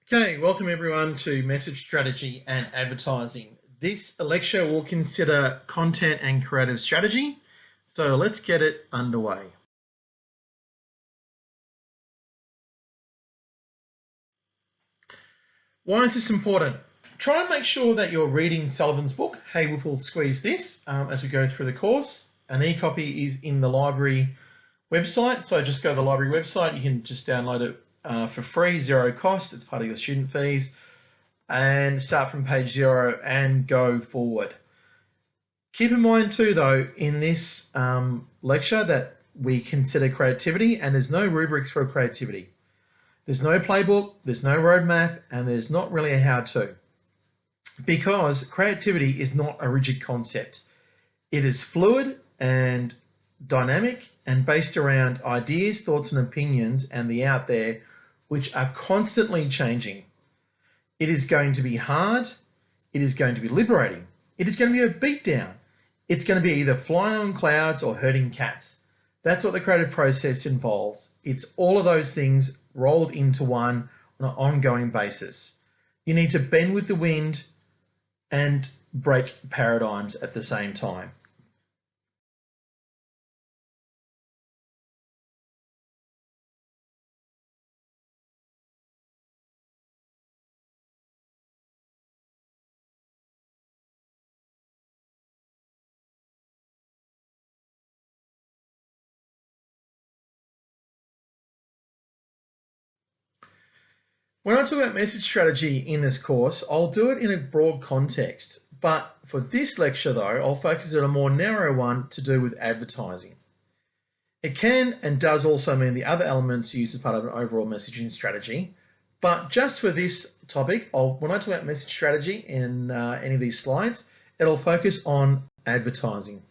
Okay, welcome everyone to Message Strategy and Advertising. This lecture will consider content and creative strategy. So let's get it underway. Why is this important? Try and make sure that you're reading Sullivan's book, Hey Whipple Squeeze This, as we go through the course. An e-copy is in the library website, so just go to the library website. You can just download it for free, zero cost. It's part of your student fees. And start from page 0 and go forward. Keep in mind too, though, in this lecture that we consider creativity, and there's no rubrics for creativity. There's no playbook, there's no roadmap, and there's not really a how-to. Because creativity is not a rigid concept. It is fluid and dynamic and based around ideas, thoughts, and opinions and the out there, which are constantly changing. It is going to be hard. It is going to be liberating. It is going to be a beatdown. It's going to be either flying on clouds or herding cats. That's what the creative process involves. It's all of those things rolled into one on an ongoing basis. You need to bend with the wind and break paradigms at the same time. When I talk about message strategy in this course, I'll do it in a broad context. But for this lecture though, I'll focus on a more narrow one to do with advertising. It can and does also mean the other elements used as part of an overall messaging strategy. But just for this topic, when I talk about message strategy in any of these slides, it'll focus on advertising.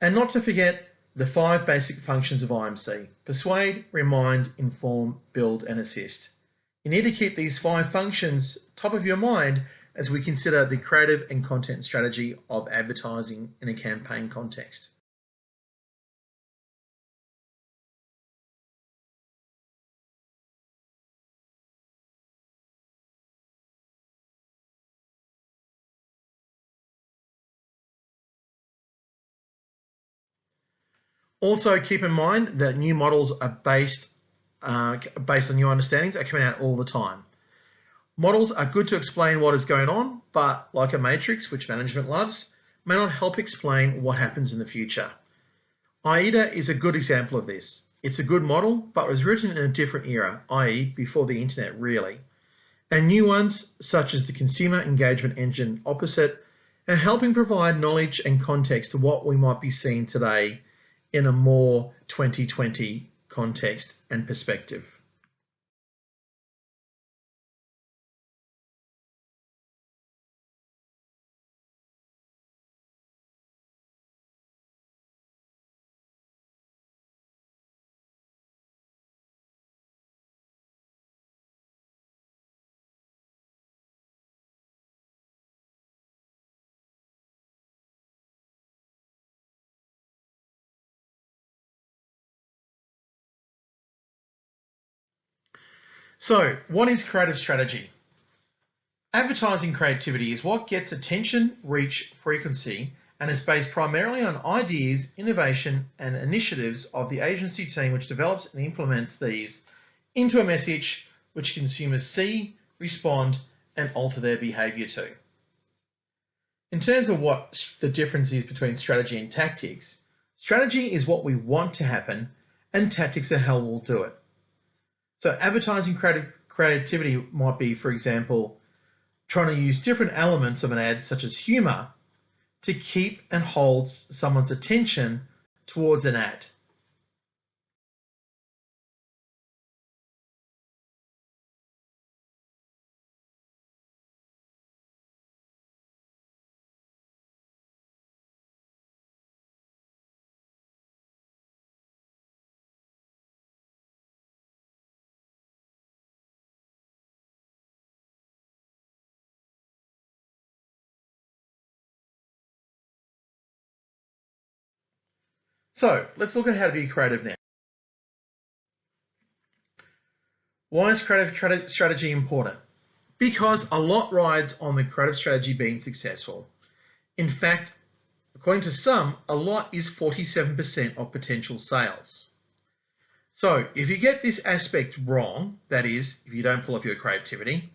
And not to forget the 5 basic functions of IMC: persuade, remind, inform, build, and assist. You need to keep these 5 functions top of your mind as we consider the creative and content strategy of advertising in a campaign context. Also, keep in mind that new models are based on new understandings are coming out all the time. Models are good to explain what is going on, but like a matrix, which management loves, may not help explain what happens in the future. AIDA is a good example of this. It's a good model, but was written in a different era, i.e. before the internet really. And new ones, such as the Consumer Engagement Engine opposite, are helping provide knowledge and context to what we might be seeing today in a more 2020 context and perspective. So, what is creative strategy? Advertising creativity is what gets attention, reach, frequency, and is based primarily on ideas, innovation, and initiatives of the agency team which develops and implements these into a message which consumers see, respond, and alter their behavior to. In terms of what the difference is between strategy and tactics, strategy is what we want to happen, and tactics are how we'll do it. So advertising creativity might be, for example, trying to use different elements of an ad, such as humor, to keep and hold someone's attention towards an ad. So let's look at how to be creative now. Why is creative strategy important? Because a lot rides on the creative strategy being successful. In fact, according to some, a lot is 47% of potential sales. So if you get this aspect wrong, that is, if you don't pull up your creativity,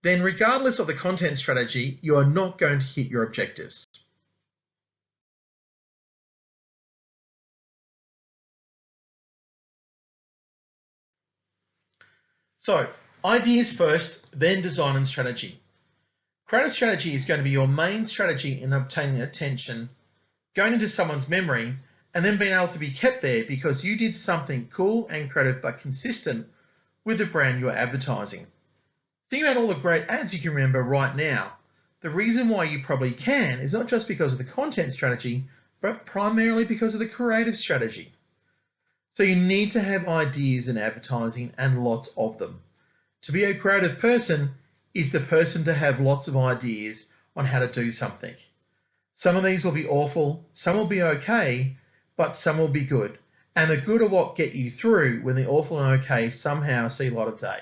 then regardless of the content strategy, you are not going to hit your objectives. So, ideas first, then design and strategy. Creative strategy is going to be your main strategy in obtaining attention, going into someone's memory, and then being able to be kept there because you did something cool and creative but consistent with the brand you're advertising. Think about all the great ads you can remember right now. The reason why you probably can is not just because of the content strategy, but primarily because of the creative strategy. So you need to have ideas in advertising and lots of them. To be a creative person is the person to have lots of ideas on how to do something. Some of these will be awful, some will be okay, but some will be good. And the good are what get you through when the awful and okay somehow see light of day.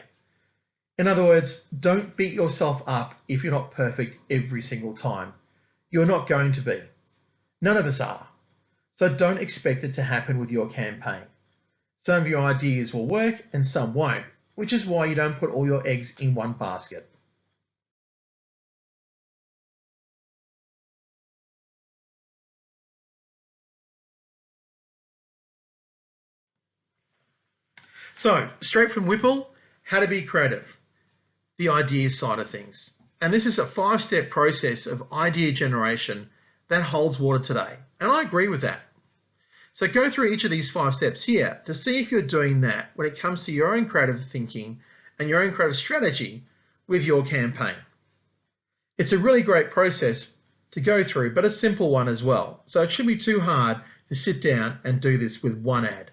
In other words, don't beat yourself up if you're not perfect every single time. You're not going to be. None of us are. So don't expect it to happen with your campaign. Some of your ideas will work and some won't, which is why you don't put all your eggs in one basket. So, straight from Whipple, how to be creative, the ideas side of things. And this is a 5-step process of idea generation that holds water today. And I agree with that. So go through each of these 5 steps here to see if you're doing that when it comes to your own creative thinking and your own creative strategy with your campaign. It's a really great process to go through, but a simple one as well. So it shouldn't be too hard to sit down and do this with one ad.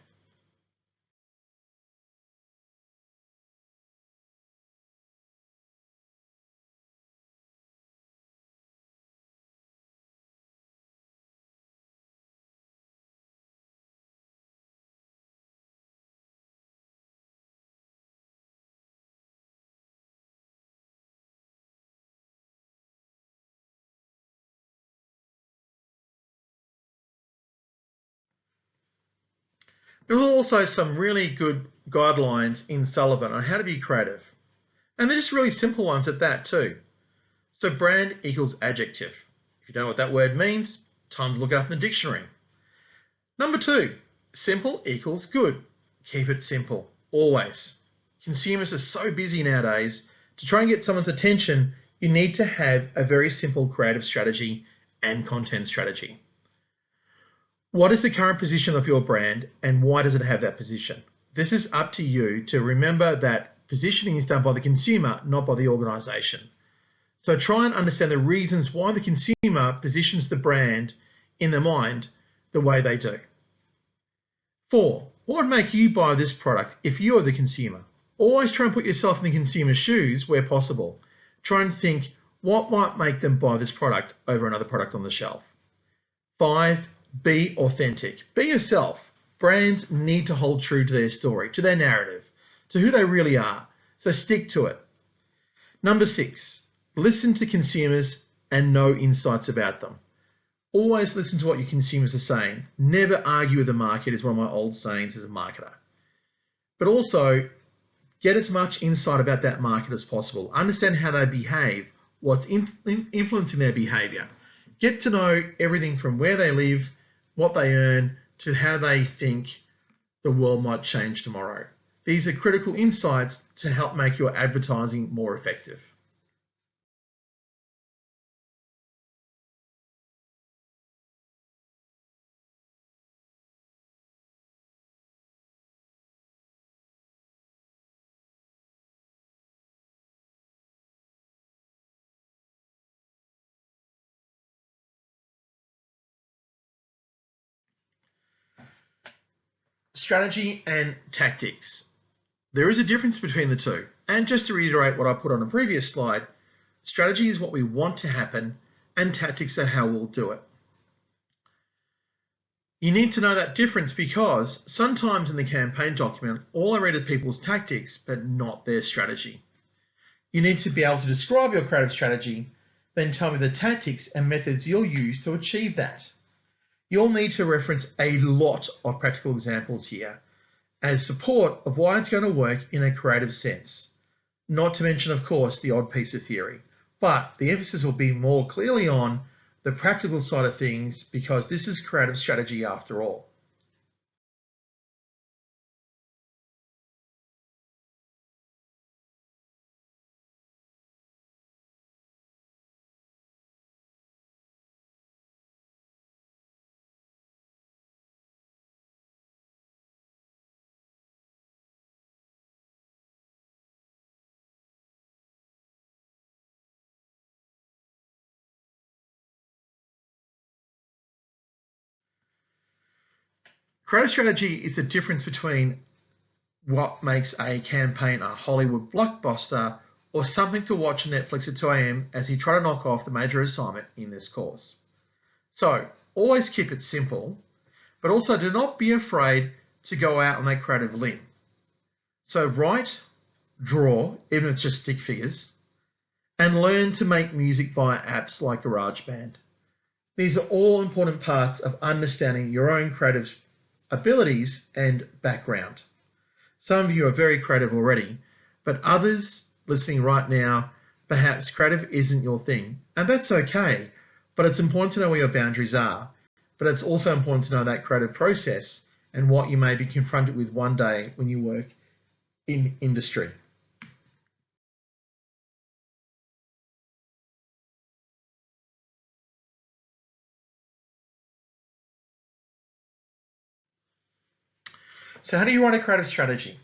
There are also some really good guidelines in Sullivan on how to be creative. And they're just really simple ones at that too. So brand equals adjective. If you don't know what that word means, time to look up in the dictionary. Number 2, simple equals good. Keep it simple, always. Consumers are so busy nowadays. To try and get someone's attention, you need to have a very simple creative strategy and content strategy. What is the current position of your brand and why does it have that position? This is up to you to remember that positioning is done by the consumer, not by the organization. So try and understand the reasons why the consumer positions the brand in their mind the way they do. 4, what would make you buy this product if you are the consumer? Always try and put yourself in the consumer's shoes where possible. Try and think what might make them buy this product over another product on the shelf. 5, be authentic. Be yourself. Brands need to hold true to their story, to their narrative, to who they really are. So stick to it. Number 6, listen to consumers and know insights about them. Always listen to what your consumers are saying. Never argue with the market is one of my old sayings as a marketer. But also, get as much insight about that market as possible. Understand how they behave, what's influencing their behavior. Get to know everything from where they live, what they earn, to how they think the world might change tomorrow. These are critical insights to help make your advertising more effective. strategy and tactics. There is a difference between the two. And just to reiterate what I put on a previous slide, strategy is what we want to happen and tactics are how we'll do it. You need to know that difference because sometimes in the campaign document, all I read are people's tactics, but not their strategy. You need to be able to describe your creative strategy, then tell me the tactics and methods you'll use to achieve that. You'll need to reference a lot of practical examples here as support of why it's going to work in a creative sense. Not to mention, of course, the odd piece of theory, but the emphasis will be more clearly on the practical side of things because this is creative strategy after all. Creative strategy is the difference between what makes a campaign a Hollywood blockbuster or something to watch on Netflix at 2 a.m. as you try to knock off the major assignment in this course. So always keep it simple, but also do not be afraid to go out on that creative limb. So write, draw, even if it's just stick figures, and learn to make music via apps like GarageBand. These are all important parts of understanding your own creative abilities and background. Some of you are very creative already, but others listening right now, perhaps creative isn't your thing, and that's okay, but it's important to know where your boundaries are, but it's also important to know that creative process and what you may be confronted with one day when you work in industry. So how do you write a creative strategy?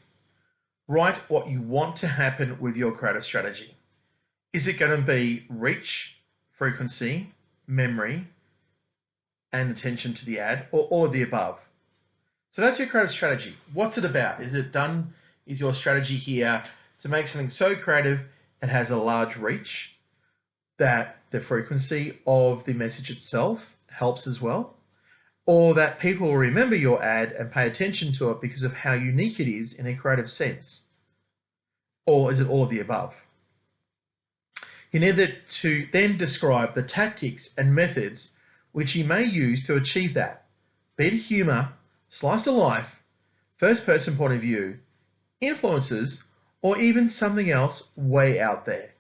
Write what you want to happen with your creative strategy. Is it going to be reach, frequency, memory, and attention to the ad, or all of the above? So that's your creative strategy. What's it about? Is your strategy here to make something so creative it has a large reach that the frequency of the message itself helps as well? Or that people will remember your ad and pay attention to it because of how unique it is in a creative sense? Or is it all of the above? You need to then describe the tactics and methods which you may use to achieve that. Be it humor, slice of life, first person point of view, influences, or even something else way out there.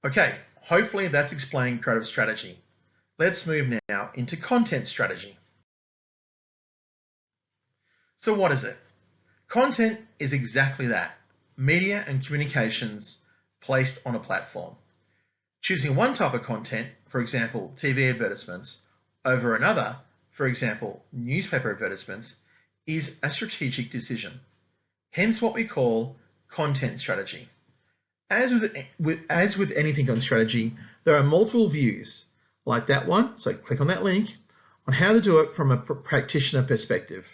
Okay, hopefully that's explained creative strategy. Let's move now into content strategy. So what is it? Content is exactly that, media and communications placed on a platform. Choosing one type of content, for example, TV advertisements, over another, for example, newspaper advertisements, is a strategic decision. Hence what we call content strategy. As with anything on strategy, there are multiple views, like that one, so click on that link, on how to do it from a practitioner perspective.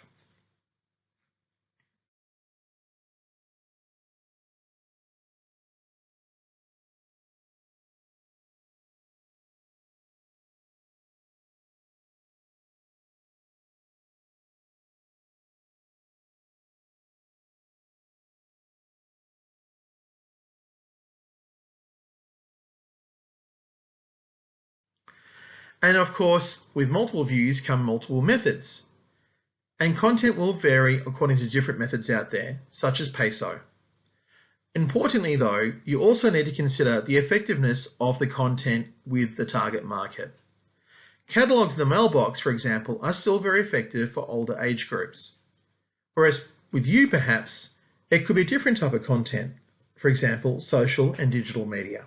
And of course, with multiple views come multiple methods. And content will vary according to different methods out there, such as peso. Importantly though, you also need to consider the effectiveness of the content with the target market. Catalogues in the mailbox, for example, are still very effective for older age groups. Whereas with you, perhaps, it could be a different type of content, for example, social and digital media.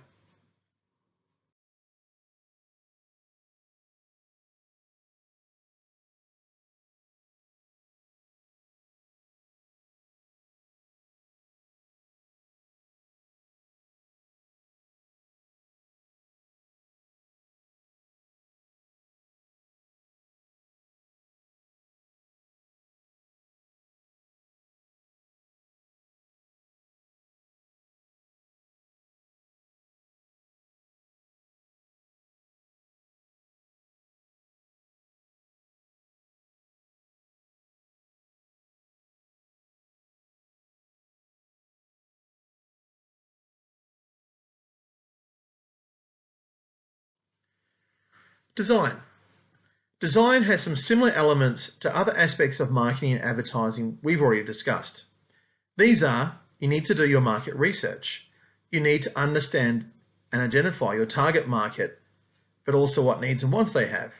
Design. Design has some similar elements to other aspects of marketing and advertising we've already discussed. These are, you need to do your market research. You need to understand and identify your target market, but also what needs and wants they have.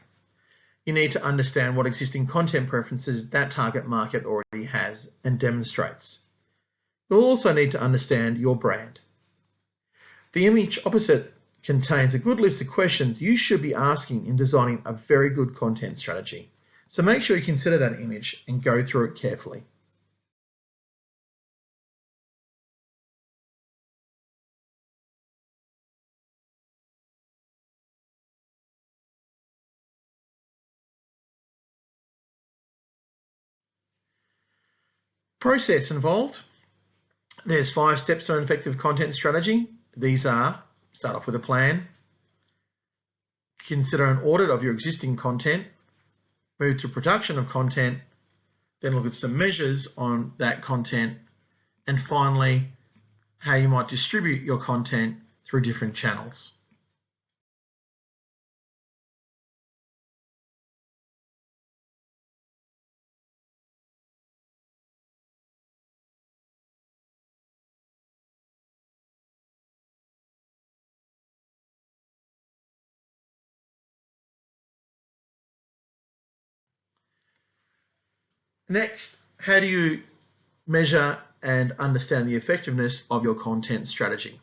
You need to understand what existing content preferences that target market already has and demonstrates. You'll also need to understand your brand. The image opposite contains a good list of questions you should be asking in designing a very good content strategy. So make sure you consider that image and go through it carefully. Process involved. There's 5 steps to an effective content strategy. These are: start off with a plan, consider an audit of your existing content, move to production of content, then look at some measures on that content, and finally, how you might distribute your content through different channels. Next, how do you measure and understand the effectiveness of your content strategy?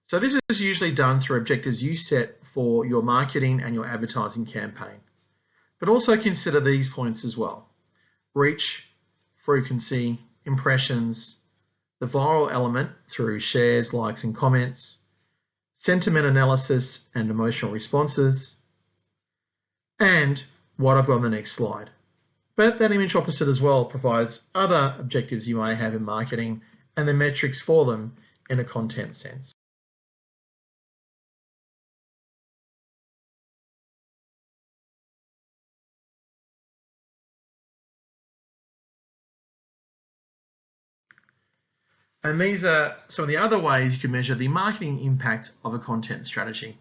So this is usually done through objectives you set for your marketing and your advertising campaign. But also consider these points as well: reach, frequency, impressions, the viral element through shares, likes and comments, sentiment analysis and emotional responses, and what I've got on the next slide. But that image opposite as well provides other objectives you may have in marketing and the metrics for them in a content sense. And these are some of the other ways you can measure the marketing impact of a content strategy.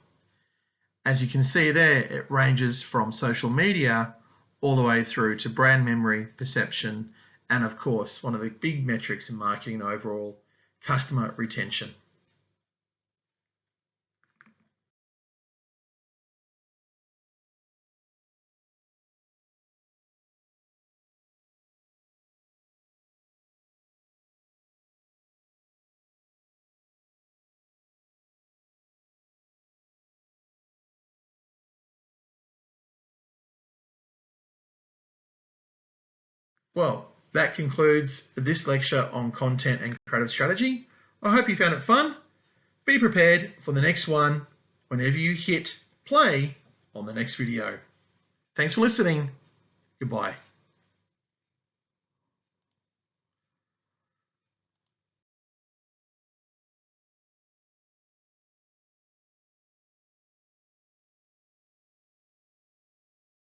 As you can see there, it ranges from social media all the way through to brand memory, perception, and of course, one of the big metrics in marketing overall, customer retention. Well, that concludes this lecture on content and creative strategy. I hope you found it fun. Be prepared for the next one whenever you hit play on the next video. Thanks for listening. Goodbye.